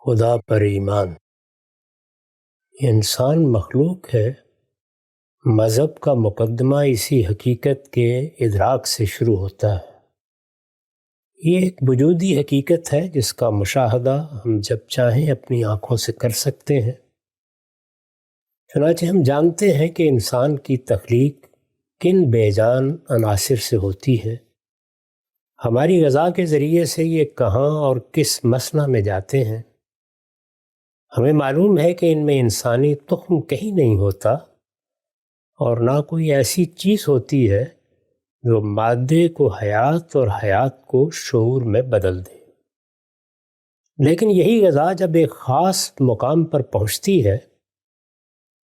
خدا پر ایمان۔ انسان مخلوق ہے، مذہب کا مقدمہ اسی حقیقت کے ادراک سے شروع ہوتا ہے۔ یہ ایک وجودی حقیقت ہے جس کا مشاہدہ ہم جب چاہیں اپنی آنکھوں سے کر سکتے ہیں۔ چنانچہ ہم جانتے ہیں کہ انسان کی تخلیق کن بے جان عناصر سے ہوتی ہے۔ ہماری غذا کے ذریعے سے یہ کہاں اور کس مصنع میں جاتے ہیں۔ ہمیں معلوم ہے کہ ان میں انسانی تخم کہیں نہیں ہوتا اور نہ کوئی ایسی چیز ہوتی ہے جو مادے کو حیات اور حیات کو شعور میں بدل دے۔ لیکن یہی غذا جب ایک خاص مقام پر پہنچتی ہے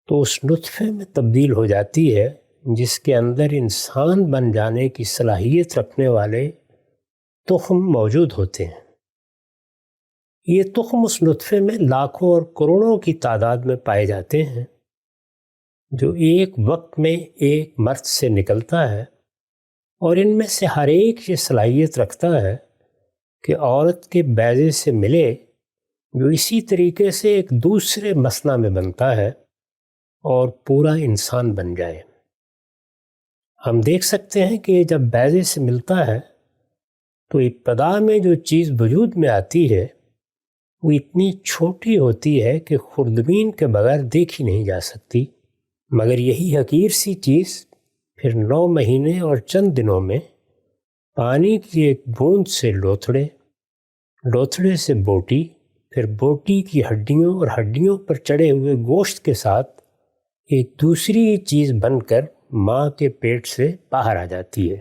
تو اس نطفے میں تبدیل ہو جاتی ہے جس کے اندر انسان بن جانے کی صلاحیت رکھنے والے تخم موجود ہوتے ہیں۔ یہ تخم اس نطفے میں لاکھوں اور کروڑوں کی تعداد میں پائے جاتے ہیں جو ایک وقت میں ایک مرد سے نکلتا ہے، اور ان میں سے ہر ایک یہ صلاحیت رکھتا ہے کہ عورت کے بیضے سے ملے جو اسی طریقے سے ایک دوسرے مصنع میں بنتا ہے اور پورا انسان بن جائے۔ ہم دیکھ سکتے ہیں کہ جب بیضے سے ملتا ہے تو ابتدا میں جو چیز وجود میں آتی ہے وہ اتنی چھوٹی ہوتی ہے کہ خوردبین کے بغیر دیکھی نہیں جا سکتی، مگر یہی حقیر سی چیز پھر 9 مہینے اور چند دنوں میں پانی کی ایک بوند سے لوتھڑے، لوتھڑے سے بوٹی، پھر بوٹی کی ہڈیوں اور ہڈیوں پر چڑھے ہوئے گوشت کے ساتھ ایک دوسری چیز بن کر ماں کے پیٹ سے باہر آ جاتی ہے،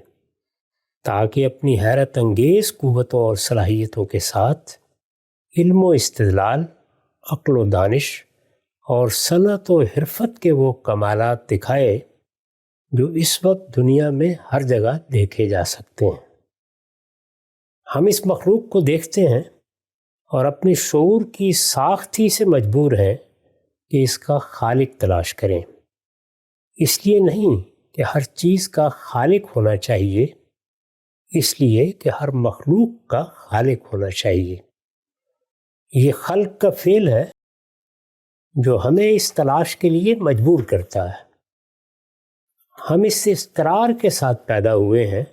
تاکہ اپنی حیرت انگیز قوتوں اور صلاحیتوں کے ساتھ علم و استدلال، عقل و دانش اور صنعت و حرفت کے وہ کمالات دکھائے جو اس وقت دنیا میں ہر جگہ دیکھے جا سکتے ہیں۔ ہم اس مخلوق کو دیکھتے ہیں اور اپنے شعور کی ساخت ہی سے مجبور ہیں کہ اس کا خالق تلاش کریں۔ اس لیے نہیں کہ ہر چیز کا خالق ہونا چاہیے، اس لیے کہ ہر مخلوق کا خالق ہونا چاہیے۔ یہ خلق کا فعل ہے جو ہمیں اس تلاش کے لیے مجبور کرتا ہے۔ ہم اس اصرار کے ساتھ پیدا ہوئے ہیں،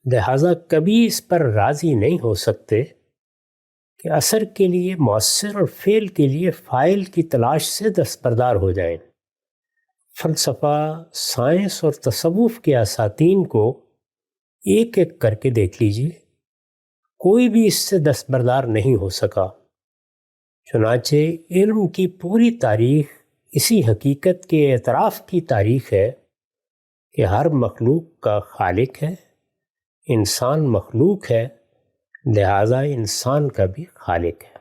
لہٰذا کبھی اس پر راضی نہیں ہو سکتے کہ اثر کے لیے مؤثر اور فعل کے لیے فاعل کی تلاش سے دستبردار ہو جائیں۔ فلسفہ، سائنس اور تصوف کے اساتین کو ایک ایک کر کے دیکھ لیجیے، کوئی بھی اس سے دستبردار نہیں ہو سکا۔ چنانچہ علم کی پوری تاریخ اسی حقیقت کے اعتراف کی تاریخ ہے کہ ہر مخلوق کا خالق ہے، انسان مخلوق ہے، لہٰذا انسان کا بھی خالق ہے۔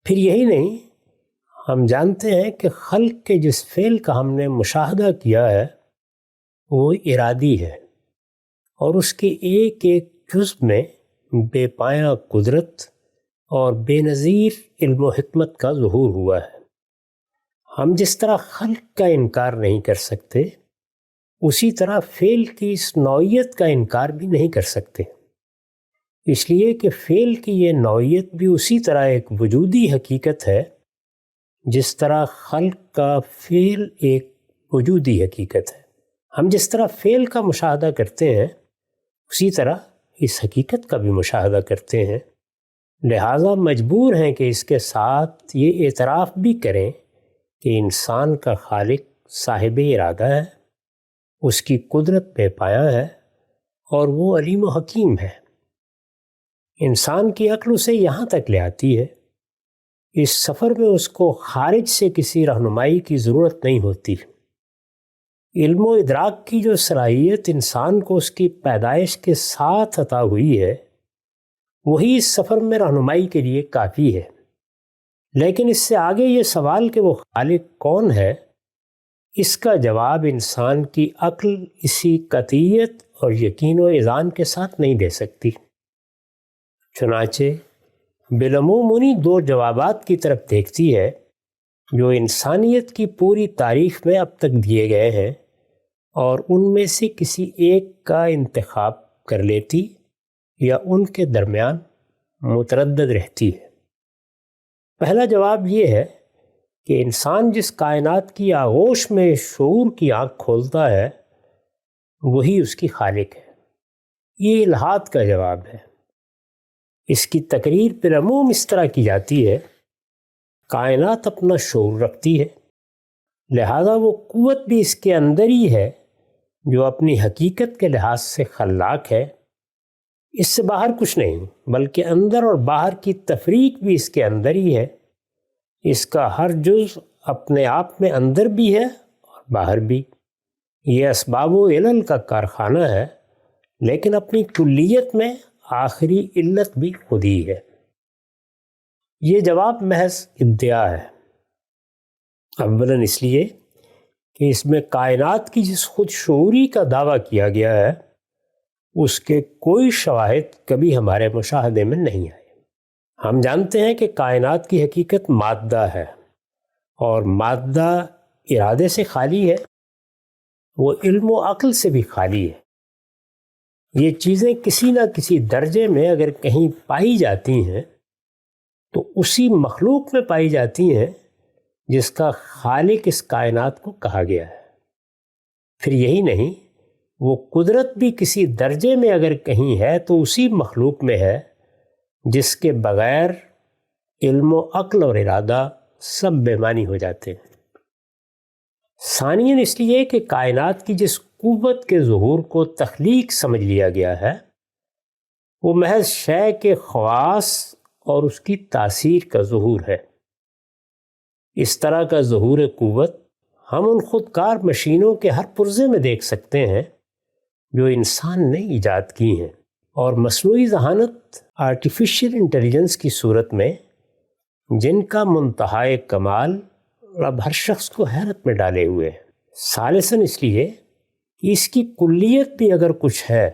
پھر یہی نہیں، ہم جانتے ہیں کہ خلق کے جس فعل کا ہم نے مشاہدہ کیا ہے وہ ارادی ہے، اور اس کے ایک ایک جزو میں بے پایہ قدرت اور بے نظیر علم و حکمت کا ظہور ہوا ہے۔ ہم جس طرح خلق کا انکار نہیں کر سکتے، اسی طرح فعل کی اس نوعیت کا انکار بھی نہیں کر سکتے، اس لیے کہ فعل کی یہ نوعیت بھی اسی طرح ایک وجودی حقیقت ہے جس طرح خلق کا فعل ایک وجودی حقیقت ہے۔ ہم جس طرح فعل کا مشاہدہ کرتے ہیں اسی طرح اس حقیقت کا بھی مشاہدہ کرتے ہیں، لہٰذا مجبور ہیں کہ اس کے ساتھ یہ اعتراف بھی کریں کہ انسان کا خالق صاحب ارادہ ہے، اس کی قدرت بے پایہ ہے اور وہ علیم و حکیم ہے۔ انسان کی عقل اسے یہاں تک لے آتی ہے، اس سفر میں اس کو خارج سے کسی رہنمائی کی ضرورت نہیں ہوتی۔ علم و ادراک کی جو صلاحیت انسان کو اس کی پیدائش کے ساتھ عطا ہوئی ہے وہی اس سفر میں رہنمائی کے لیے کافی ہے۔ لیکن اس سے آگے یہ سوال کہ وہ خالق کون ہے، اس کا جواب انسان کی عقل اسی قطعیت اور یقین و اذعان کے ساتھ نہیں دے سکتی۔ چنانچہ بالعموم انہی 2 جوابات کی طرف دیکھتی ہے جو انسانیت کی پوری تاریخ میں اب تک دیے گئے ہیں، اور ان میں سے کسی ایک کا انتخاب کر لیتی یا ان کے درمیان متردد رہتی ہے۔ پہلا جواب یہ ہے کہ انسان جس کائنات کی آغوش میں شعور کی آنکھ کھولتا ہے وہی اس کی خالق ہے۔ یہ الحاد کا جواب ہے۔ اس کی تقریر بالعموم اس طرح کی جاتی ہے، کائنات اپنا شعور رکھتی ہے، لہذا وہ قوت بھی اس کے اندر ہی ہے جو اپنی حقیقت کے لحاظ سے خلاق ہے، اس سے باہر کچھ نہیں، بلکہ اندر اور باہر کی تفریق بھی اس کے اندر ہی ہے۔ اس کا ہر جز اپنے آپ میں اندر بھی ہے اور باہر بھی۔ یہ اسباب و علل کا کارخانہ ہے، لیکن اپنی کلیت میں آخری علت بھی خود ہی ہے۔ یہ جواب محض ادعا ہے، اولاً اس لیے کہ اس میں کائنات کی جس خود شعوری کا دعویٰ کیا گیا ہے اس کے کوئی شواہد کبھی ہمارے مشاہدے میں نہیں آئے۔ ہم جانتے ہیں کہ کائنات کی حقیقت مادہ ہے، اور مادہ ارادے سے خالی ہے، وہ علم و عقل سے بھی خالی ہے۔ یہ چیزیں کسی نہ کسی درجے میں اگر کہیں پائی جاتی ہیں تو اسی مخلوق میں پائی جاتی ہیں جس کا خالق اس کائنات کو کہا گیا ہے۔ پھر یہی نہیں، وہ قدرت بھی کسی درجے میں اگر کہیں ہے تو اسی مخلوق میں ہے جس کے بغیر علم و عقل اور ارادہ سب بے معنی ہو جاتے ہیں۔ ثانیاً اس لیے کہ کائنات کی جس قوت کے ظہور کو تخلیق سمجھ لیا گیا ہے وہ محض شے کے خواص اور اس کی تاثیر کا ظہور ہے۔ اس طرح کا ظہور قوت ہم ان خودکار مشینوں کے ہر پرزے میں دیکھ سکتے ہیں جو انسان نے ایجاد کی ہیں، اور مصنوعی ذہانت آرٹیفیشل انٹیلیجنس کی صورت میں جن کا منتہائے کمال اب ہر شخص کو حیرت میں ڈالے ہوئے ہے۔ ثالثاً اس لیے کہ اس کی کلیت بھی اگر کچھ ہے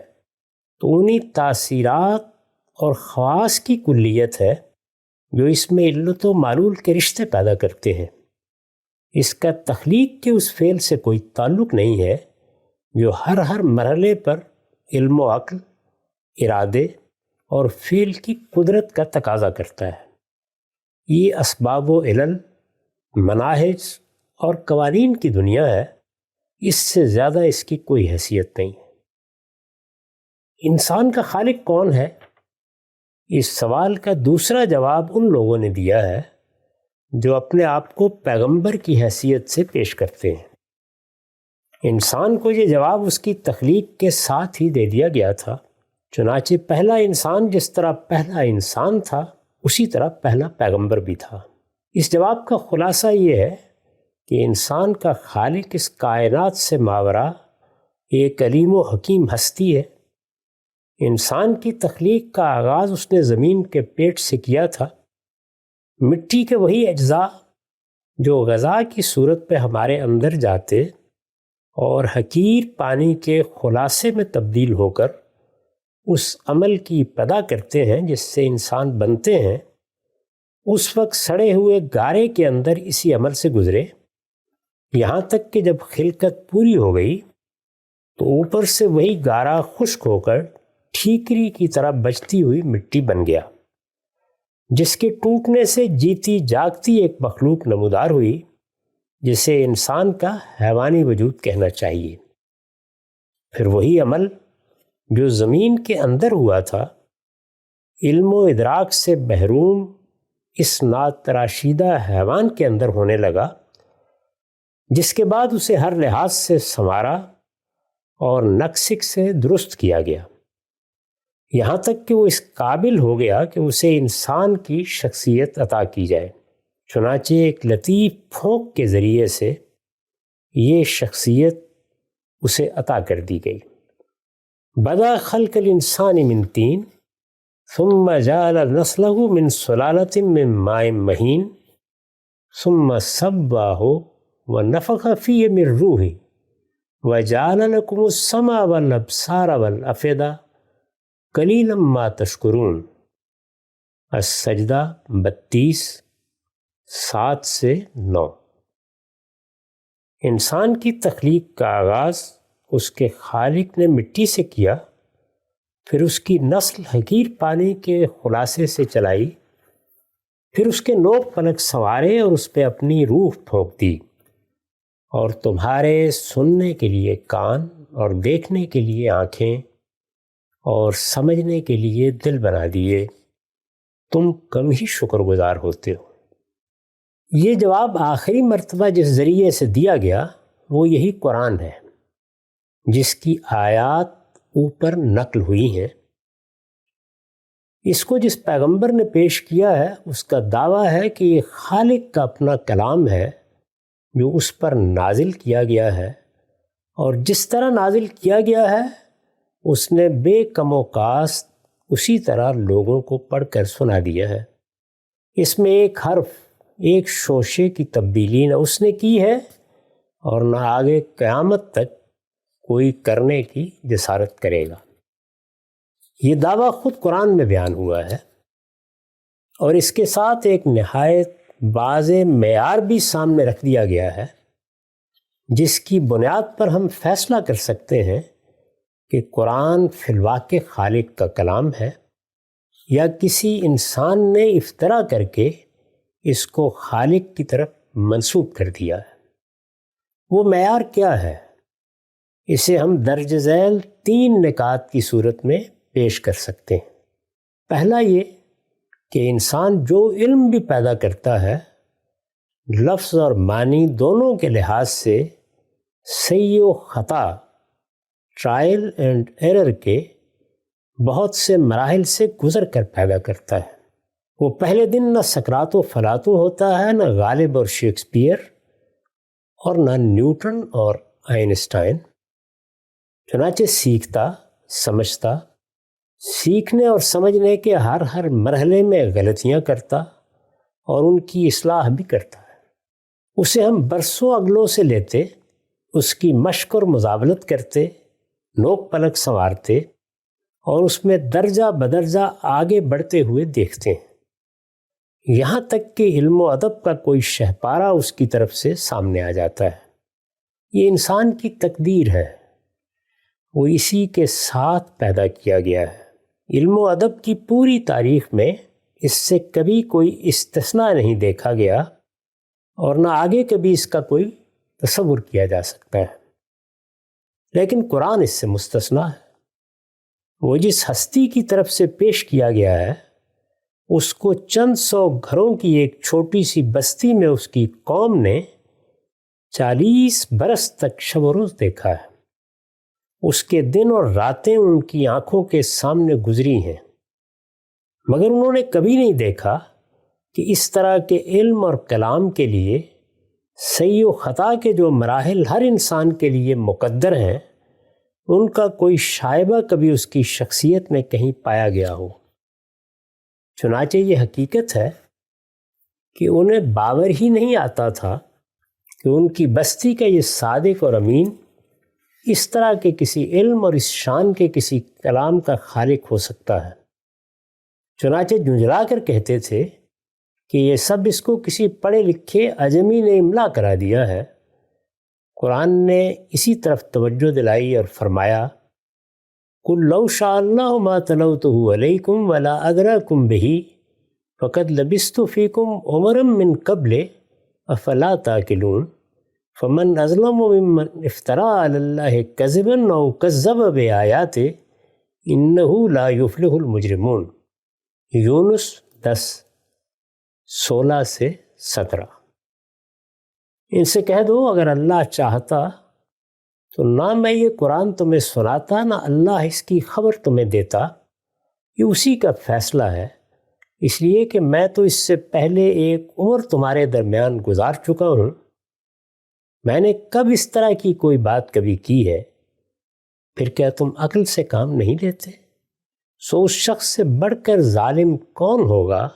تو انہی تاثیرات اور خواص کی کلیت ہے جو اس میں علت و معلول کے رشتے پیدا کرتے ہیں۔ اس کا تخلیق کے اس فعل سے کوئی تعلق نہیں ہے جو ہر مرحلے پر علم و عقل، ارادے اور فعل کی قدرت کا تقاضا کرتا ہے۔ یہ اسباب و علل، مناہج اور قوانین کی دنیا ہے، اس سے زیادہ اس کی کوئی حیثیت نہیں ہے۔ انسان کا خالق کون ہے؟ اس سوال کا دوسرا جواب ان لوگوں نے دیا ہے جو اپنے آپ کو پیغمبر کی حیثیت سے پیش کرتے ہیں۔ انسان کو یہ جواب اس کی تخلیق کے ساتھ ہی دے دیا گیا تھا، چنانچہ پہلا انسان جس طرح پہلا انسان تھا اسی طرح پہلا پیغمبر بھی تھا۔ اس جواب کا خلاصہ یہ ہے کہ انسان کا خالق اس کائنات سے ماورا ایک علیم و حکیم ہستی ہے۔ انسان کی تخلیق کا آغاز اس نے زمین کے پیٹ سے کیا تھا۔ مٹی کے وہی اجزاء جو غذا کی صورت پہ ہمارے اندر جاتے اور حقیر پانی کے خلاصے میں تبدیل ہو کر اس عمل کی ابتدا کرتے ہیں جس سے انسان بنتے ہیں، اس وقت سڑے ہوئے گارے کے اندر اسی عمل سے گزرے، یہاں تک کہ جب خلقت پوری ہو گئی تو اوپر سے وہی گارا خشک ہو کر ٹھیکری کی طرح بچتی ہوئی مٹی بن گیا، جس کے ٹوٹنے سے جیتی جاگتی ایک مخلوق نمودار ہوئی جسے انسان کا حیوانی وجود کہنا چاہیے۔ پھر وہی عمل جو زمین کے اندر ہوا تھا علم و ادراک سے محروم اس ناتراشیدہ حیوان کے اندر ہونے لگا، جس کے بعد اسے ہر لحاظ سے سنوارا اور نقص سے درست کیا گیا، یہاں تک کہ وہ اس قابل ہو گیا کہ اسے انسان کی شخصیت عطا کی جائے۔ چنانچہ ایک لطیف پھونک کے ذریعے سے یہ شخصیت اسے عطا کر دی گئی۔ بدا خلق الانسان من طین ثم جعل نسلہ من سلالۃ من ماء مہین ثم صبہ ونفخ فیہ من روحہ وجعل لکم السمع والابصار والافئدہ قلیلا ما تشکرون۔ السجدہ 32 7 سے 9۔ انسان کی تخلیق کا آغاز اس کے خالق نے مٹی سے کیا، پھر اس کی نسل حقیر پانی کے خلاصے سے چلائی، پھر اس کے نوک پلک سنوارے اور اس پہ اپنی روح پھونک دی، اور تمہارے سننے کے لیے کان اور دیکھنے کے لیے آنکھیں اور سمجھنے کے لیے دل بنا دیے، تم کم ہی شکر گزار ہوتے ہو۔ یہ جواب آخری مرتبہ جس ذریعے سے دیا گیا وہ یہی قرآن ہے، جس کی آیات اوپر نقل ہوئی ہیں۔ اس کو جس پیغمبر نے پیش کیا ہے اس کا دعویٰ ہے کہ یہ خالق کا اپنا کلام ہے جو اس پر نازل کیا گیا ہے، اور جس طرح نازل کیا گیا ہے اس نے بے کم و کاست اسی طرح لوگوں کو پڑھ کر سنا دیا ہے۔ اس میں ایک حرف، ایک شوشے کی تبدیلی نہ اس نے کی ہے اور نہ آگے قیامت تک کوئی کرنے کی جسارت کرے گا۔ یہ دعویٰ خود قرآن میں بیان ہوا ہے، اور اس کے ساتھ ایک نہایت واضح معیار بھی سامنے رکھ دیا گیا ہے، جس کی بنیاد پر ہم فیصلہ کر سکتے ہیں کہ قرآن فی الواقع خالق کا کلام ہے یا کسی انسان نے افترا کر کے اس کو خالق کی طرف منسوب کر دیا ہے۔ وہ معیار کیا ہے؟ اسے ہم درج ذیل 3 نکات کی صورت میں پیش کر سکتے ہیں۔ پہلا یہ کہ انسان جو علم بھی پیدا کرتا ہے، لفظ اور معنی دونوں کے لحاظ سے صحیح و خطا، ٹرائل اینڈ ایرر کے بہت سے مراحل سے گزر کر پیدا کرتا ہے۔ وہ پہلے دن نہ سقراط و فلاطون ہوتا ہے، نہ غالب اور شیکسپیئر، اور نہ نیوٹن اور آئنسٹائن۔ چنانچہ سیکھتا، سمجھتا، سیکھنے اور سمجھنے کے ہر مرحلے میں غلطیاں کرتا اور ان کی اصلاح بھی کرتا ہے۔ اسے ہم برسوں اگلوں سے لیتے، اس کی مشق اور مزاولت کرتے، نوک پلک سنوارتے اور اس میں درجہ بدرجہ آگے بڑھتے ہوئے دیکھتے ہیں، یہاں تک کہ علم و ادب کا کوئی شہپارہ اس کی طرف سے سامنے آ جاتا ہے۔ یہ انسان کی تقدیر ہے، وہ اسی کے ساتھ پیدا کیا گیا ہے۔ علم و ادب کی پوری تاریخ میں اس سے کبھی کوئی استثناء نہیں دیکھا گیا، اور نہ آگے کبھی اس کا کوئی تصور کیا جا سکتا ہے۔ لیکن قرآن اس سے مستثنیٰ ہے۔ وہ جس ہستی کی طرف سے پیش کیا گیا ہے، اس کو چند سو گھروں کی ایک چھوٹی سی بستی میں اس کی قوم نے 40 برس تک شب و روز دیکھا ہے۔ اس کے دن اور راتیں ان کی آنکھوں کے سامنے گزری ہیں، مگر انہوں نے کبھی نہیں دیکھا کہ اس طرح کے علم اور کلام کے لیے صحیح و خطا کے جو مراحل ہر انسان کے لیے مقدر ہیں، ان کا کوئی شائبہ کبھی اس کی شخصیت میں کہیں پایا گیا ہو۔ چنانچہ یہ حقیقت ہے کہ انہیں باور ہی نہیں آتا تھا کہ ان کی بستی کا یہ صادق اور امین اس طرح کے کسی علم اور اس شان کے کسی کلام کا خالق ہو سکتا ہے۔ چنانچہ جھنجھلا کر کہتے تھے کہ یہ سب اس کو کسی پڑھے لکھے عجمی نے املا کرا دیا ہے۔ قرآن نے اسی طرف توجہ دلائی اور فرمایا، قُلْ لَوْ شَاءَ اللَّهُ مَا تَلَوْتُهُ عَلَيْكُمْ وَلَا أَدْرَاكُمْ بِهِ فَقَدْ لَبِثْتُ فِيكُمْ عُمَرًا مِّن قَبْلِ أَفَلَا تَعْقِلُونَ فَمَنْ أَظْلَمُ مِمَّنِ افْتَرَىٰ عَلَى اللَّهِ كَذِبًا أَوْ كَذَّبَ بِآيَاتِهِ إِنَّهُ لَا يُفْلِحُ الْمُجْرِمُونَ۔ یونس 10:16 سے 17۔ ان سے کہہ دو اگر اللہ چاہتا تو نہ میں یہ قرآن تمہیں سناتا، نہ اللہ اس کی خبر تمہیں دیتا۔ یہ اسی کا فیصلہ ہے، اس لیے کہ میں تو اس سے پہلے ایک عمر تمہارے درمیان گزار چکا ہوں۔ میں نے کب اس طرح کی کوئی بات کبھی کی ہے؟ پھر کیا تم عقل سے کام نہیں لیتے؟ سو اس شخص سے بڑھ کر ظالم کون ہوگا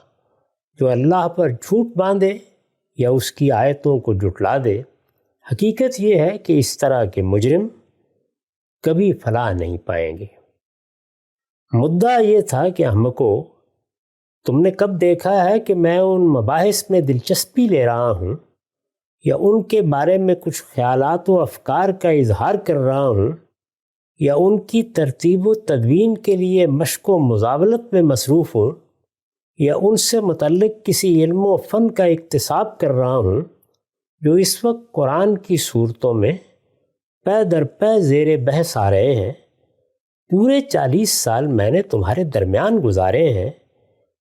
جو اللہ پر جھوٹ باندھے یا اس کی آیتوں کو جھٹلا دے؟ حقیقت یہ ہے کہ اس طرح کے مجرم کبھی فلاح نہیں پائیں گے۔ مدعا یہ تھا کہ ہم کو تم نے کب دیکھا ہے کہ میں ان مباحث میں دلچسپی لے رہا ہوں یا ان کے بارے میں کچھ خیالات و افکار کا اظہار کر رہا ہوں یا ان کی ترتیب و تدوین کے لیے مشق و مزاولت میں مصروف ہوں یا ان سے متعلق کسی علم و فن کا اکتساب کر رہا ہوں جو اس وقت قرآن کی صورتوں میں پے در پے زیر بحث آ رہے ہیں۔ پورے 40 سال میں نے تمہارے درمیان گزارے ہیں۔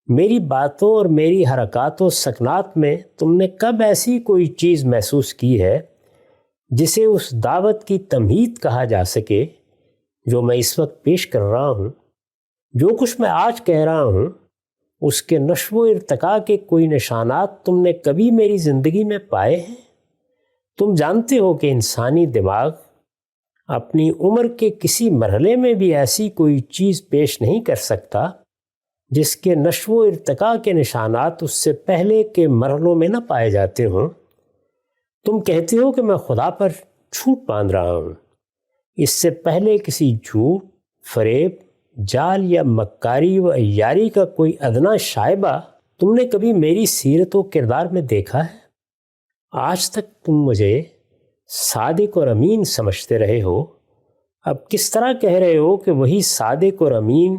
میری باتوں اور میری حرکات و سکنات میں تم نے کب ایسی کوئی چیز محسوس کی ہے جسے اس دعوت کی تمہید کہا جا سکے جو میں اس وقت پیش کر رہا ہوں؟ جو کچھ میں آج کہہ رہا ہوں اس کے نشو و ارتقاء کے کوئی نشانات تم نے کبھی میری زندگی میں پائے ہیں؟ تم جانتے ہو کہ انسانی دماغ اپنی عمر کے کسی مرحلے میں بھی ایسی کوئی چیز پیش نہیں کر سکتا جس کے نشو و ارتقاء کے نشانات اس سے پہلے کے مرحلوں میں نہ پائے جاتے ہوں۔ تم کہتے ہو کہ میں خدا پر جھوٹ باندھ رہا ہوں۔ اس سے پہلے کسی جھوٹ، فریب، جال یا مکاری و عیاری کا کوئی ادنا شائبہ تم نے کبھی میری سیرت و کردار میں دیکھا ہے؟ آج تک تم مجھے صادق اور امین سمجھتے رہے ہو، اب کس طرح کہہ رہے ہو کہ وہی صادق اور امین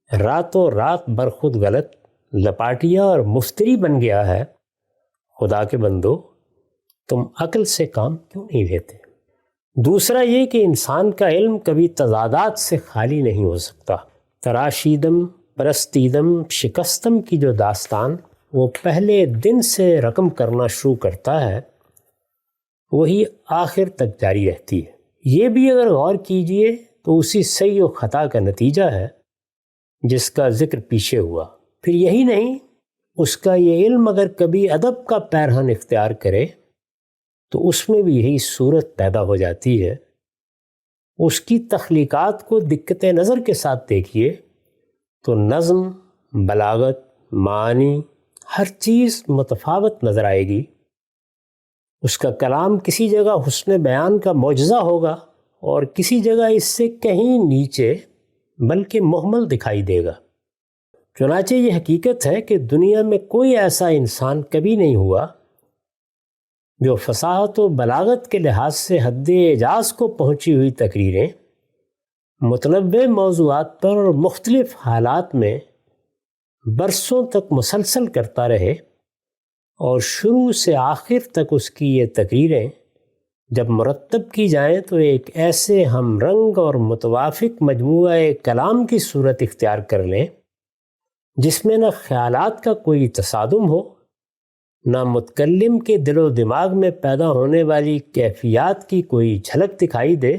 راتوں رات برخود غلط، لپاٹیا اور مفتری بن گیا ہے؟ خدا کے بندو، تم عقل سے کام کیوں نہیں لیتے؟ دوسرا یہ کہ انسان کا علم کبھی تضادات سے خالی نہیں ہو سکتا۔ تراشیدم، پرستیدم، شکستم کی جو داستان وہ پہلے دن سے رقم کرنا شروع کرتا ہے وہی آخر تک جاری رہتی ہے۔ یہ بھی اگر غور کیجئے تو اسی صحیح و خطا کا نتیجہ ہے جس کا ذکر پیچھے ہوا۔ پھر یہی نہیں، اس کا یہ علم اگر کبھی ادب کا پیرہن اختیار کرے تو اس میں بھی یہی صورت پیدا ہو جاتی ہے۔ اس کی تخلیقات کو دقت نظر کے ساتھ دیکھیے تو نظم، بلاغت، معانی، ہر چیز متفاوت نظر آئے گی۔ اس کا کلام کسی جگہ حسن بیان کا معجزہ ہوگا اور کسی جگہ اس سے کہیں نیچے بلکہ مہمل دکھائی دے گا۔ چنانچہ یہ حقیقت ہے کہ دنیا میں کوئی ایسا انسان کبھی نہیں ہوا جو فصاحت و بلاغت کے لحاظ سے حد اعجاز کو پہنچی ہوئی تقریریں متنوع موضوعات پر اور مختلف حالات میں برسوں تک مسلسل کرتا رہے، اور شروع سے آخر تک اس کی یہ تقریریں جب مرتب کی جائیں تو ایک ایسے ہم رنگ اور متوافق مجموعہ کلام کی صورت اختیار کر لیں جس میں نہ خیالات کا کوئی تصادم ہو، نہ متکلم کے دل و دماغ میں پیدا ہونے والی کیفیات کی کوئی جھلک دکھائی دے،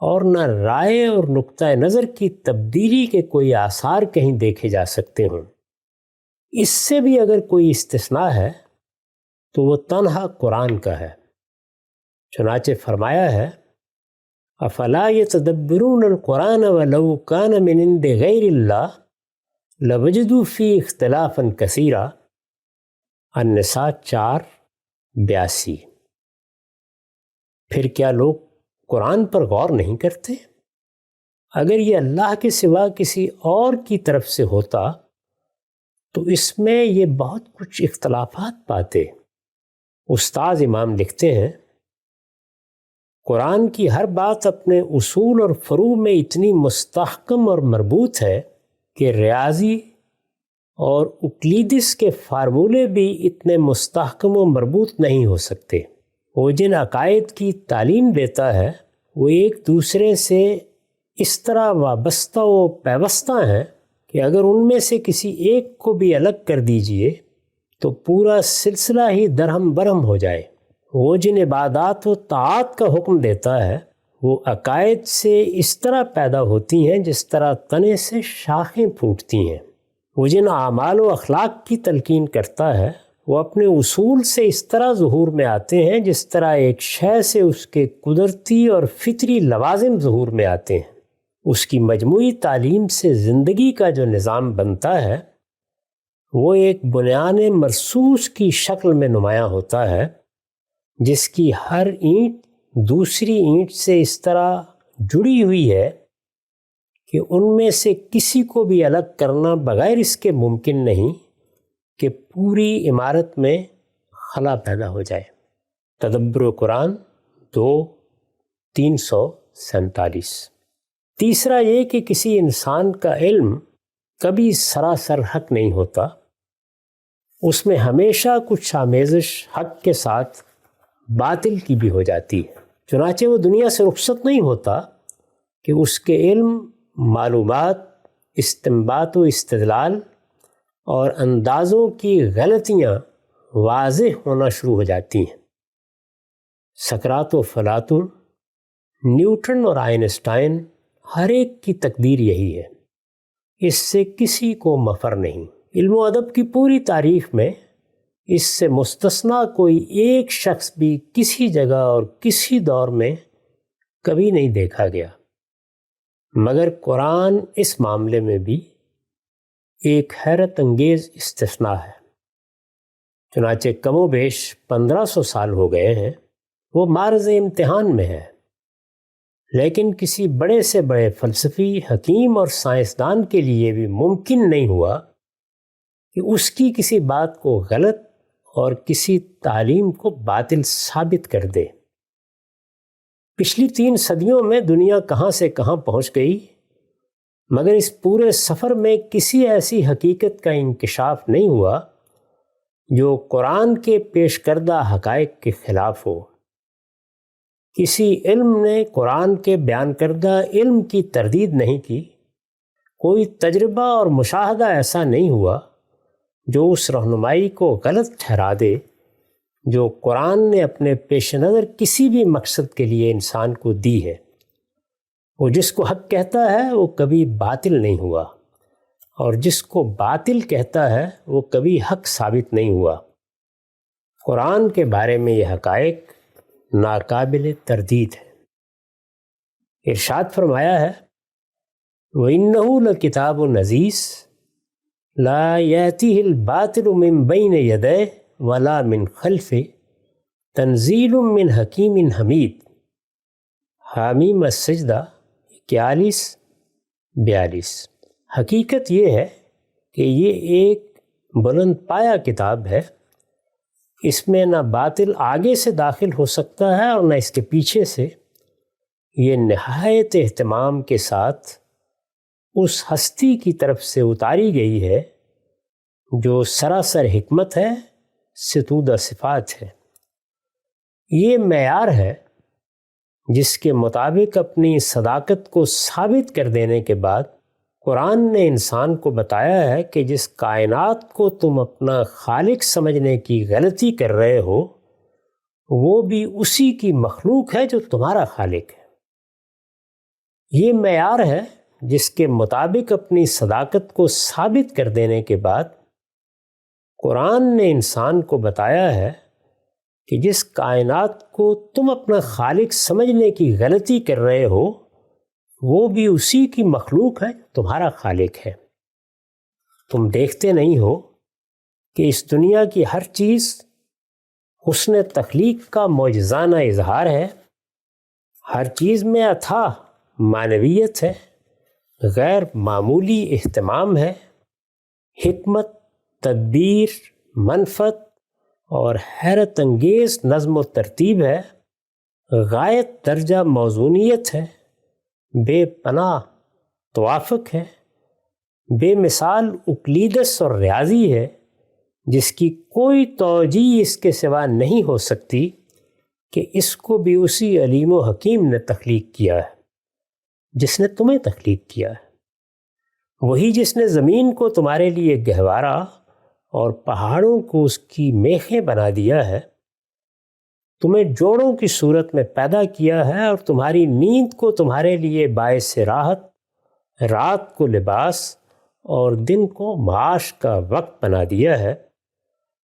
اور نہ رائے اور نقطہ نظر کی تبدیلی کے کوئی آثار کہیں دیکھے جا سکتے ہوں۔ اس سے بھی اگر کوئی استثناء ہے تو وہ تنہا قرآن کا ہے۔ چنانچہ فرمایا ہے افلا یتدبرون القرآن ولو کان من عند غیر اللہ لوجدوا فی اختلافا کثیرا، النساء 4:82۔ پھر کیا لوگ قرآن پر غور نہیں کرتے؟ اگر یہ اللہ کے سوا کسی اور کی طرف سے ہوتا تو اس میں یہ بہت کچھ اختلافات پاتے۔ استاذ امام لکھتے ہیں قرآن کی ہر بات اپنے اصول اور فروع میں اتنی مستحکم اور مربوط ہے کہ ریاضی اور اکلیدس کے فارمولے بھی اتنے مستحکم و مربوط نہیں ہو سکتے۔ وہ جن عقائد کی تعلیم دیتا ہے وہ ایک دوسرے سے اس طرح وابستہ و پیوستہ ہیں کہ اگر ان میں سے کسی ایک کو بھی الگ کر دیجئے تو پورا سلسلہ ہی درہم برہم ہو جائے۔ وہ جن عبادات و طاعات کا حکم دیتا ہے وہ عقائد سے اس طرح پیدا ہوتی ہیں جس طرح تنے سے شاخیں پھوٹتی ہیں۔ وہ جن اعمال و اخلاق کی تلقین کرتا ہے وہ اپنے اصول سے اس طرح ظہور میں آتے ہیں جس طرح ایک شے سے اس کے قدرتی اور فطری لوازم ظہور میں آتے ہیں۔ اس کی مجموعی تعلیم سے زندگی کا جو نظام بنتا ہے وہ ایک بنیان مرصوص کی شکل میں نمایاں ہوتا ہے جس کی ہر اینٹ دوسری اینٹ سے اس طرح جڑی ہوئی ہے کہ ان میں سے کسی کو بھی الگ کرنا بغیر اس کے ممکن نہیں کہ پوری عمارت میں خلا پیدا ہو جائے۔ تدبر قرآن 2:347۔ تیسرا یہ کہ کسی انسان کا علم کبھی سراسر حق نہیں ہوتا، اس میں ہمیشہ کچھ آمیزش حق کے ساتھ باطل کی بھی ہو جاتی ہے۔ چنانچہ وہ دنیا سے رخصت نہیں ہوتا کہ اس کے علم، معلومات، استنباط و استدلال اور اندازوں کی غلطیاں واضح ہونا شروع ہو جاتی ہیں۔ سقراط و افلاطون، نیوٹن اور آئنسٹائن، ہر ایک کی تقدیر یہی ہے، اس سے کسی کو مفر نہیں۔ علم و ادب کی پوری تاریخ میں اس سے مستثنا کوئی ایک شخص بھی کسی جگہ اور کسی دور میں کبھی نہیں دیکھا گیا، مگر قرآن اس معاملے میں بھی ایک حیرت انگیز استثناء ہے۔ چنانچہ کم و بیش 1500 سال ہو گئے ہیں وہ معرض امتحان میں ہے، لیکن کسی بڑے سے بڑے فلسفی، حکیم اور سائنسدان کے لیے بھی ممکن نہیں ہوا کہ اس کی کسی بات کو غلط اور کسی تعلیم کو باطل ثابت کر دے۔ پچھلی 3 صدیوں میں دنیا کہاں سے کہاں پہنچ گئی، مگر اس پورے سفر میں کسی ایسی حقیقت کا انکشاف نہیں ہوا جو قرآن کے پیش کردہ حقائق کے خلاف ہو۔ کسی علم نے قرآن کے بیان کردہ علم کی تردید نہیں کی، کوئی تجربہ اور مشاہدہ ایسا نہیں ہوا جو اس رہنمائی کو غلط ٹھہرا دے جو قرآن نے اپنے پیش نظر کسی بھی مقصد کے لیے انسان کو دی ہے۔ وہ جس کو حق کہتا ہے وہ کبھی باطل نہیں ہوا، اور جس کو باطل کہتا ہے وہ کبھی حق ثابت نہیں ہوا۔ قرآن کے بارے میں یہ حقائق ناقابل تردید ہے۔ ارشاد فرمایا ہے وَإِنَّهُ لَكِتَابٌ عَزِيزٌ لا يأتيه الباطل من بين يديه ولا من خلفه تنزيل من حكيم حميد۔ حامیم السجدہ 41-42۔ حقیقت یہ ہے کہ یہ ایک بلند پایہ کتاب ہے، اس میں نہ باطل آگے سے داخل ہو سکتا ہے اور نہ اس کے پیچھے سے۔ یہ نہایت اہتمام کے ساتھ اس ہستی کی طرف سے اتاری گئی ہے جو سراسر حکمت ہے، ستودہ صفات ہے۔ یہ معیار ہے جس کے مطابق اپنی صداقت کو ثابت کر دینے کے بعد قرآن نے انسان کو بتایا ہے کہ جس کائنات کو تم اپنا خالق سمجھنے کی غلطی کر رہے ہو وہ بھی اسی کی مخلوق ہے جو تمہارا خالق ہے۔ یہ معیار ہے جس کے مطابق اپنی صداقت کو ثابت کر دینے کے بعد قرآن نے انسان کو بتایا ہے کہ جس کائنات کو تم اپنا خالق سمجھنے کی غلطی کر رہے ہو وہ بھی اسی کی مخلوق ہے تمہارا خالق ہے۔ تم دیکھتے نہیں ہو کہ اس دنیا کی ہر چیز حسن تخلیق کا معجزانہ اظہار ہے، ہر چیز میں اتھاہ معنویت ہے، غیر معمولی اہتمام ہے، حکمت، تدبیر، منفعت اور حیرت انگیز نظم و ترتیب ہے، غایت درجہ موزونیت ہے، بے پناہ توافق ہے، بے مثال اقلیدس اور ریاضی ہے جس کی کوئی توجیہ اس کے سوا نہیں ہو سکتی کہ اس کو بھی اسی علیم و حکیم نے تخلیق کیا ہے جس نے تمہیں تخلیق کیا ہے، وہی جس نے زمین کو تمہارے لیے گہوارہ اور پہاڑوں کو اس کی میخیں بنا دیا ہے، تمہیں جوڑوں کی صورت میں پیدا کیا ہے اور تمہاری نیند کو تمہارے لیے باعث راحت، رات کو لباس اور دن کو معاش کا وقت بنا دیا ہے،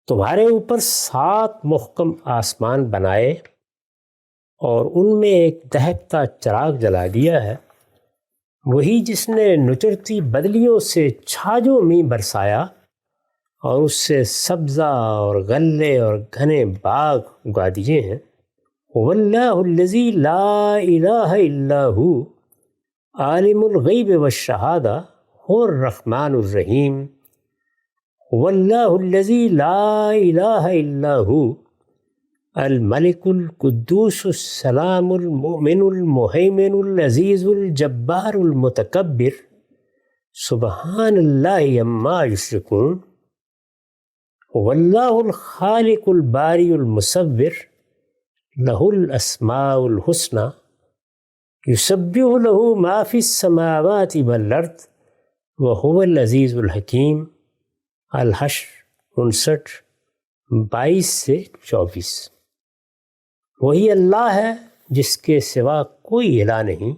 تمہارے اوپر 7 محکم آسمان بنائے اور ان میں ایک دہکتا چراغ جلا دیا ہے، وہی جس نے نچرتی بدلیوں سے چھاجوں میں برسایا اور اس سے سبزہ اور غلے اور گھنے باغ اگا دیے ہیں۔ واللہ الذی لا الہ الا ہو عالم الغیب والشہادہ هو الرحمن الرحیم۔ واللہ الذی لا الہ الا ہو الملک القدوس السلام المؤمن المہیمن العزیز الجبار المتکبر سبحان اللہ عما یشرکون واللہ الخالق الباری المصور لہ الاسماء الحسنی یسبح لہ ما فی السماوات والارض وہو العزیز الحکیم۔ الحشر 59 سے 24۔ وہی اللہ ہے جس کے سوا کوئی الہ نہیں،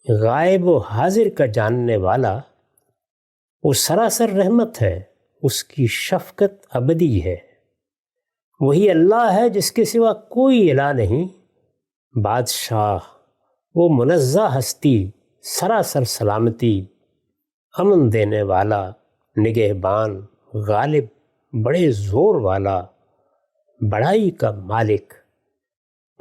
غائب و حاضر کا جاننے والا، وہ سراسر رحمت ہے، اس کی شفقت ابدی ہے۔ وہی اللہ ہے جس کے سوا کوئی الہ نہیں، بادشاہ، وہ منزہ ہستی، سراسر سلامتی، امن دینے والا، نگہبان، غالب، بڑے زور والا، بڑائی کا مالک۔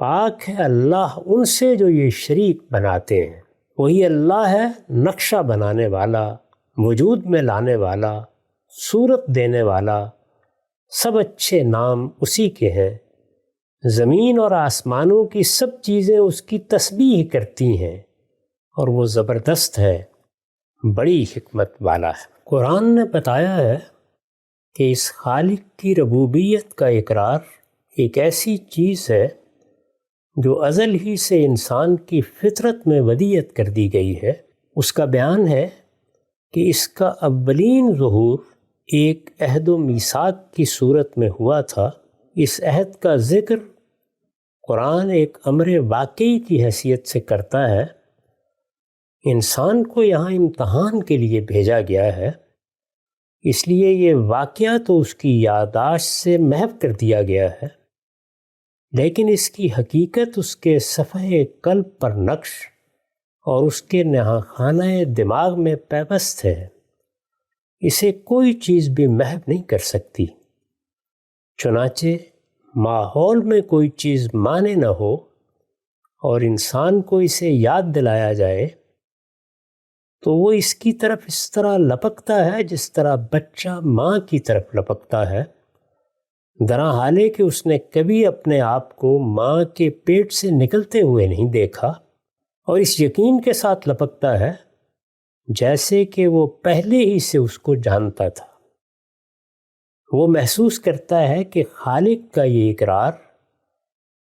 پاک ہے اللہ ان سے جو یہ شریک بناتے ہیں۔ وہی اللہ ہے نقشہ بنانے والا، وجود میں لانے والا، صورت دینے والا، سب اچھے نام اسی کے ہیں۔ زمین اور آسمانوں کی سب چیزیں اس کی تسبیح کرتی ہیں، اور وہ زبردست ہے، بڑی حکمت والا ہے۔ قرآن نے بتایا ہے کہ اس خالق کی ربوبیت کا اقرار ایک ایسی چیز ہے جو ازل ہی سے انسان کی فطرت میں ودیعت کر دی گئی ہے۔ اس کا بیان ہے کہ اس کا اولین ظہور ایک عہد و میثاق کی صورت میں ہوا تھا۔ اس عہد کا ذکر قرآن ایک امر واقعی کی حیثیت سے کرتا ہے۔ انسان کو یہاں امتحان کے لیے بھیجا گیا ہے، اس لیے یہ واقعہ تو اس کی یادداشت سے محو کر دیا گیا ہے، لیکن اس کی حقیقت اس کے صفحہ قلب پر نقش اور اس کے نہاخانہ دماغ میں پیوست ہے۔ اسے کوئی چیز بھی محو نہیں کر سکتی۔ چنانچہ ماحول میں کوئی چیز مانے نہ ہو اور انسان کو اسے یاد دلایا جائے تو وہ اس کی طرف اس طرح لپکتا ہے جس طرح بچہ ماں کی طرف لپکتا ہے، درا حالے کہ اس نے کبھی اپنے آپ کو ماں کے پیٹ سے نکلتے ہوئے نہیں دیکھا، اور اس یقین کے ساتھ لپکتا ہے جیسے کہ وہ پہلے ہی سے اس کو جانتا تھا۔ وہ محسوس کرتا ہے کہ خالق کا یہ اقرار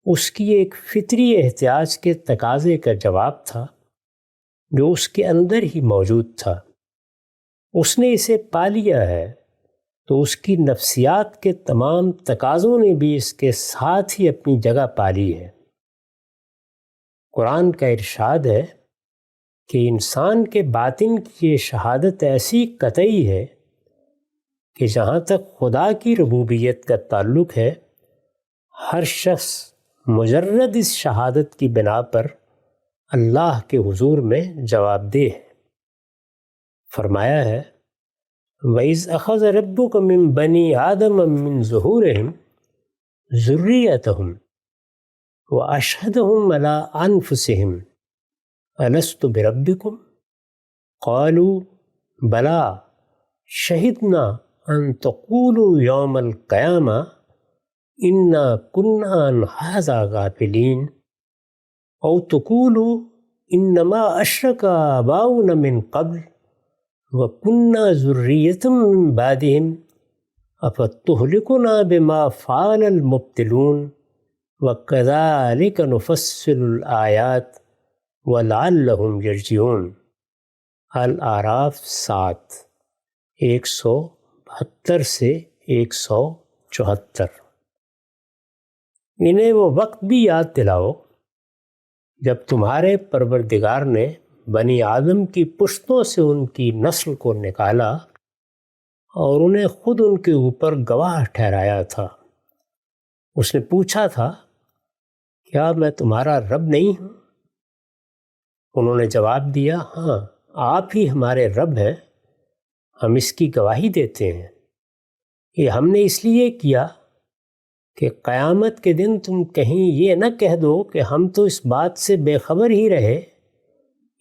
اس کی ایک فطری احتیاج کے تقاضے کا جواب تھا جو اس کے اندر ہی موجود تھا۔ اس نے اسے پا لیا ہے تو اس کی نفسیات کے تمام تقاضوں نے بھی اس کے ساتھ ہی اپنی جگہ پا لی ہے۔ قرآن کا ارشاد ہے کہ انسان کے باطن کی یہ شہادت ایسی قطعی ہے کہ جہاں تک خدا کی ربوبیت کا تعلق ہے، ہر شخص مجرد اس شہادت کی بنا پر اللہ کے حضور میں جواب دہ ہے۔ فرمایا ہے وَإِذْ أَخَذَ رَبُّكَ مِن بَنِي آدَمَ مِن ظُهُورِهِمْ ذُرِّيَّتَهُمْ وَأَشْهَدَهُمْ عَلَىٰ أَنفُسِهِمْ أَلَسْتُ بِرَبِّكُمْ قَالُوا بَلَىٰ شَهِدْنَا أَن تَقُولُوا يَوْمَ الْقِيَامَةِ إِنَّا كُنَّا عَنْ هَٰذَا غَافِلِينَ أَوْ تَقُولُوا إِنَّمَا أَشْرَكَ آبَاؤُنَا مِن قَبْلُ وَكُنَّا ذُرِّيَّةً مِّن بَعْدِهِمْ أَفَتُهْلِكُنَا بِمَا فَعَلَ الْمُبْطِلُونَ وَكَذَٰلِكَ نُفَصِّلُ الْآيَاتِ وَلَعَلَّهُمْ يَرْجِعُونَ۔ الاعراف 7 172 سے 174۔ انہیں وہ وقت بھی یاد دلاؤ جب تمہارے پروردگار نے بنی آدم کی پشتوں سے ان کی نسل کو نکالا اور انہیں خود ان کے اوپر گواہ ٹھہرایا تھا۔ اس نے پوچھا تھا کیا میں تمہارا رب نہیں ہوں؟ انہوں نے جواب دیا ہاں آپ ہی ہمارے رب ہیں، ہم اس کی گواہی دیتے ہیں۔ یہ ہم نے اس لیے کیا کہ قیامت کے دن تم کہیں یہ نہ کہہ دو کہ ہم تو اس بات سے بے خبر ہی رہے،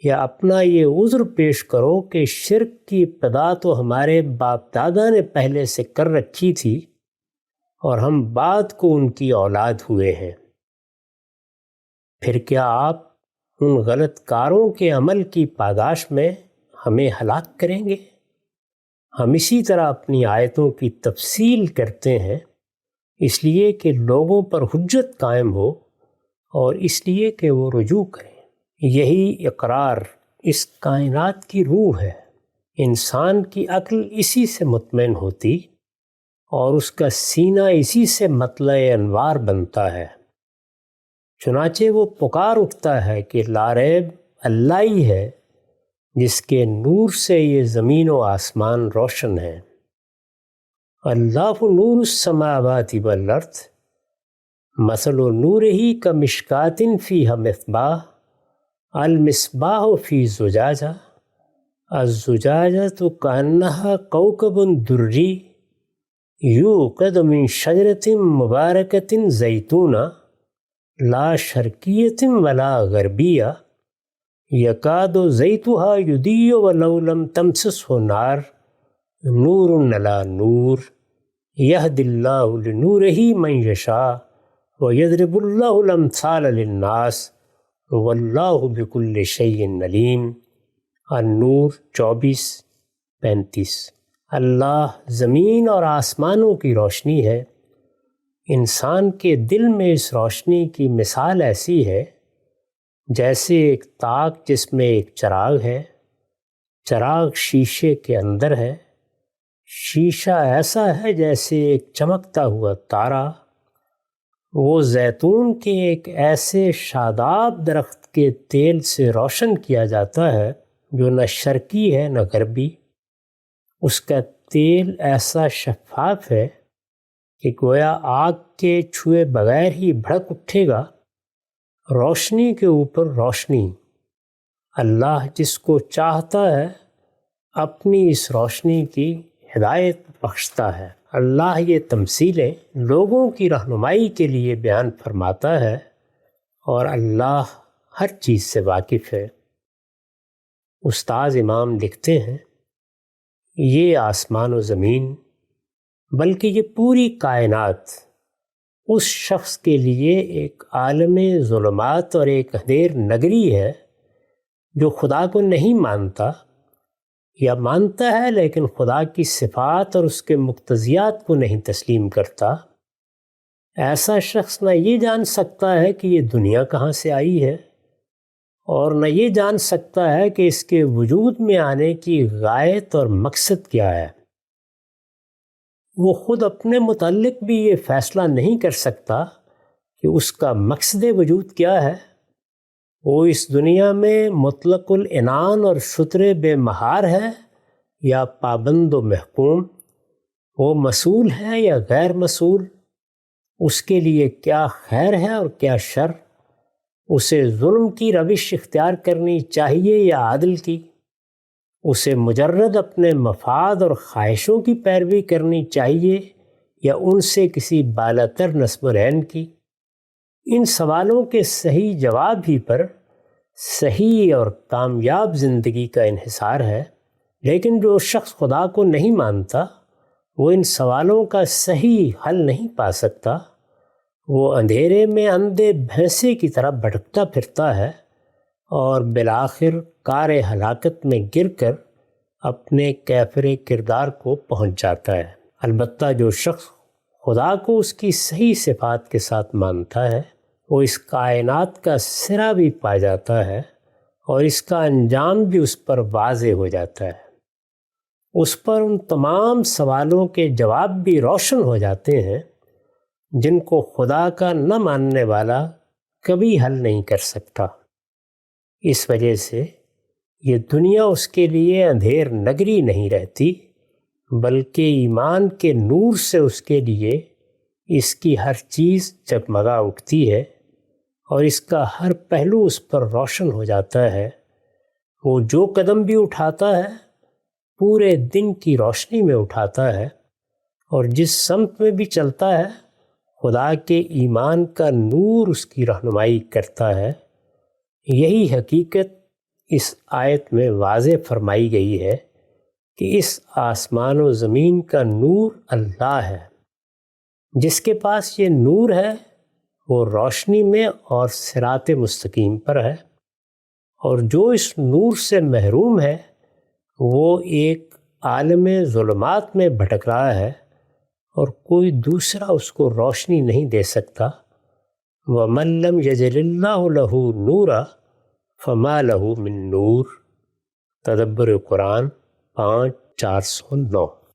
یا اپنا یہ عذر پیش کرو کہ شرک کی ابتدا تو ہمارے باپ دادا نے پہلے سے کر رکھی تھی اور ہم بعد کو ان کی اولاد ہوئے ہیں۔ پھر کیا آپ ان غلط کاروں کے عمل کی پاداش میں ہمیں ہلاک کریں گے؟ ہم اسی طرح اپنی آیتوں کی تفصیل کرتے ہیں اس لیے کہ لوگوں پر حجت قائم ہو اور اس لیے کہ وہ رجوع کریں۔ یہی اقرار اس کائنات کی روح ہے۔ انسان کی عقل اسی سے مطمئن ہوتی اور اس کا سینہ اسی سے مطلع انوار بنتا ہے۔ چنانچہ وہ پکار اٹھتا ہے کہ لا ریب اللہ ہی ہے جس کے نور سے یہ زمین و آسمان روشن ہیں۔ اللہ نور السماوات والارض مثل نورہ کمشکاۃ فیہا مصباح المصباح فی زجاجہ الزجاجۃ کأنہا کوکب درّی یوقد من شجرۃ مبارکۃ زیتونہ لا شرقیۃ ولا غربیہ یکاد زیتھا یضیء ولو لم تمسسہ نار نور علی نور یہدی اللہ لنورہ من یشاء ویضرب اللہ الامثال للناس واللہ بکل شیء علیم۔ النور 24-35۔ اللہ زمین اور آسمانوں کی روشنی ہے۔ انسان کے دل میں اس روشنی کی مثال ایسی ہے جیسے ایک طاق جس میں ایک چراغ ہے۔ چراغ شیشے کے اندر ہے۔ شیشہ ایسا ہے جیسے ایک چمکتا ہوا تارا۔ وہ زیتون کے ایک ایسے شاداب درخت کے تیل سے روشن کیا جاتا ہے جو نہ شرقی ہے نہ غربی۔ اس کا تیل ایسا شفاف ہے کہ گویا آگ کے چھوئے بغیر ہی بھڑک اٹھے گا۔ روشنی کے اوپر روشنی۔ اللہ جس کو چاہتا ہے اپنی اس روشنی کی ہدایت بخشتا ہے۔ اللہ یہ تمثیلیں لوگوں کی رہنمائی کے لیے بیان فرماتا ہے اور اللہ ہر چیز سے واقف ہے۔ استاذ امام لکھتے ہیں یہ آسمان و زمین بلکہ یہ پوری کائنات اس شخص کے لیے ایک عالم ظلمات اور ایک اندھیر نگری ہے جو خدا کو نہیں مانتا یا مانتا ہے لیکن خدا کی صفات اور اس کے مقتضیات کو نہیں تسلیم کرتا۔ ایسا شخص نہ یہ جان سکتا ہے کہ یہ دنیا کہاں سے آئی ہے اور نہ یہ جان سکتا ہے کہ اس کے وجود میں آنے کی غایت اور مقصد کیا ہے۔ وہ خود اپنے متعلق بھی یہ فیصلہ نہیں کر سکتا کہ اس کا مقصد وجود کیا ہے۔ وہ اس دنیا میں مطلق العنان اور شتر بے مہار ہے یا پابند و محکوم؟ وہ مسئول ہے یا غیر مسئول؟ اس کے لیے کیا خیر ہے اور کیا شر؟ اسے ظلم کی روش اختیار کرنی چاہیے یا عدل کی؟ اسے مجرد اپنے مفاد اور خواہشوں کی پیروی کرنی چاہیے یا ان سے کسی بالاتر نصب و عین کی؟ ان سوالوں کے صحیح جواب ہی پر صحیح اور کامیاب زندگی کا انحصار ہے۔ لیکن جو شخص خدا کو نہیں مانتا وہ ان سوالوں کا صحیح حل نہیں پا سکتا۔ وہ اندھیرے میں اندھے بھینسے کی طرح بھٹکتا پھرتا ہے اور بالآخر کار ہلاکت میں گر کر اپنے کیفر کردار کو پہنچ جاتا ہے۔ البتہ جو شخص خدا کو اس کی صحیح صفات کے ساتھ مانتا ہے وہ اس کائنات کا سرا بھی پا جاتا ہے اور اس کا انجام بھی اس پر واضح ہو جاتا ہے۔ اس پر ان تمام سوالوں کے جواب بھی روشن ہو جاتے ہیں جن کو خدا کا نہ ماننے والا کبھی حل نہیں کر سکتا۔ اس وجہ سے یہ دنیا اس کے لیے اندھیر نگری نہیں رہتی بلکہ ایمان کے نور سے اس کے لیے اس کی ہر چیز جگمگا اٹھتی ہے اور اس کا ہر پہلو اس پر روشن ہو جاتا ہے۔ وہ جو قدم بھی اٹھاتا ہے پورے دن کی روشنی میں اٹھاتا ہے اور جس سمت میں بھی چلتا ہے خدا کے ایمان کا نور اس کی رہنمائی کرتا ہے۔ یہی حقیقت اس آیت میں واضح فرمائی گئی ہے کہ اس آسمان و زمین کا نور اللہ ہے۔ جس کے پاس یہ نور ہے وہ روشنی میں اور صراط مستقیم پر ہے، اور جو اس نور سے محروم ہے وہ ایک عالم ظلمات میں بھٹک رہا ہے اور کوئی دوسرا اس کو روشنی نہیں دے سکتا۔ وَمَن لَّمْ يَجْعَلِ اللَّهُ لَهُ نُورًا فَمَا لَهُ مِن نُور۔ تدبر قرآن 5/409۔